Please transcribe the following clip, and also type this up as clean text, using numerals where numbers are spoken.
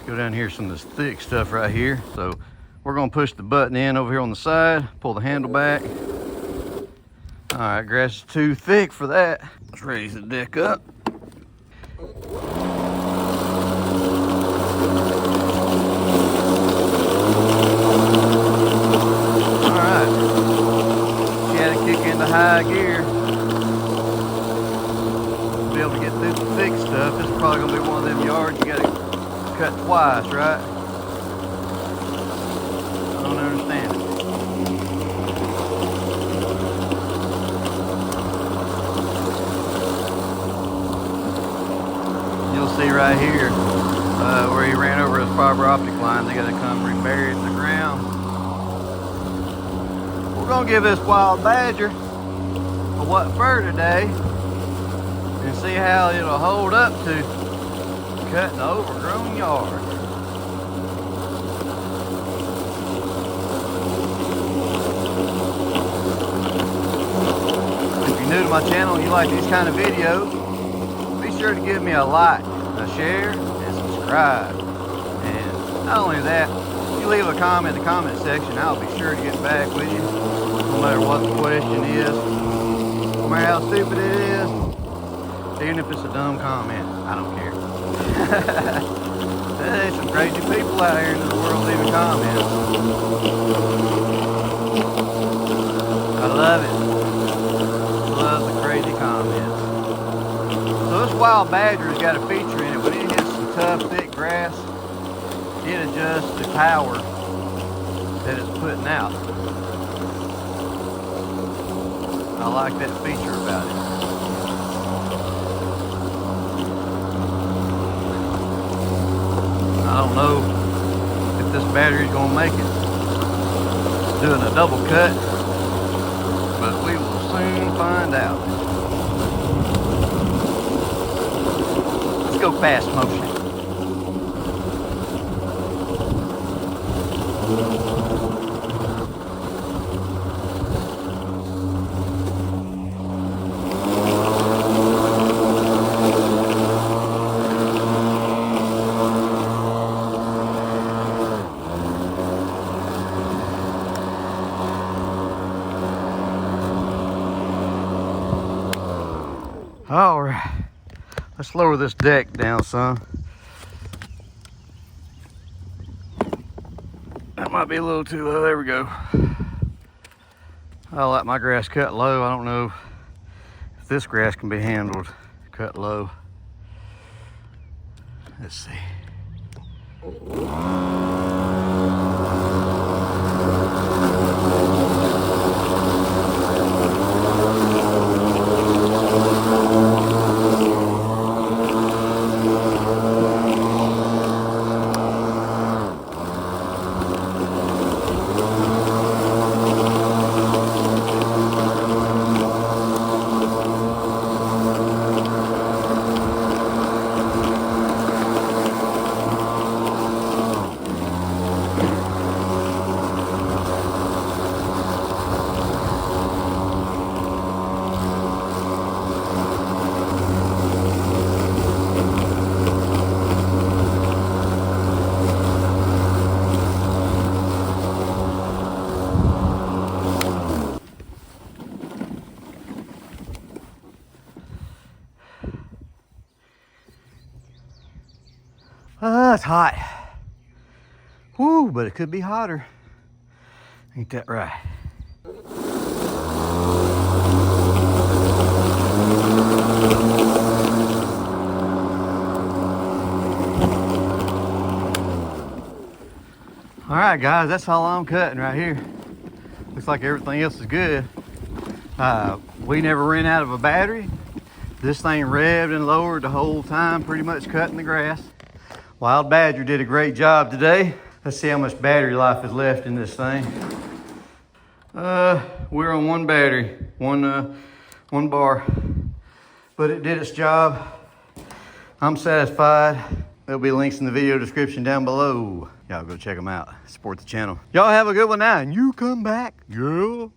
Go down here, some of this thick stuff right here. So we're gonna push the button in over here on the side, pull the handle back. All right, grass is too thick for that. Let's raise the deck up. All right, she had to kick into high gear to be able to get through the thick stuff. This is probably gonna be one of them yards you gotta cut twice, right? I don't understand it. You'll see right here where he ran over his fiber optic line. They got to come rebury it in the ground. We're gonna give this wild badger a what for today and see how it'll hold up to cutting the overgrown yard. If you're new to my channel and you like these kind of videos, be sure to give me a like, a share, and subscribe. And not only that, if you leave a comment in the comment section, I'll be sure to get back with you, no matter what the question is, no matter how stupid it is, even if it's a dumb comment, I don't care. There's some crazy people out here in this world leaving comments. I love it. Love the crazy comments. So this wild badger's got a feature in it. When it hits some tough, thick grass, it adjusts the power that it's putting out. I like that feature about it. I don't know if this battery's gonna make it doing a double cut, but we will soon find out. Let's go fast motion. All right, let's lower this deck down some. That might be a little too low. There we go. I like my grass cut low. I don't know if this grass can be handled cut low. Let's see. It's hot. Woo, but it could be hotter. Ain't that right? All right, guys, that's all I'm cutting right here. Looks like everything else is good. We never ran out of a battery. This thing revved and lowered the whole time, pretty much cutting the grass. Wild Badger did a great job today. Let's see how much battery life is left in this thing. We're on one battery, one bar, but it did its job. I'm satisfied. There'll be links in the video description down below. Y'all go check them out. Support the channel. Y'all have a good one now, and you come back, girl.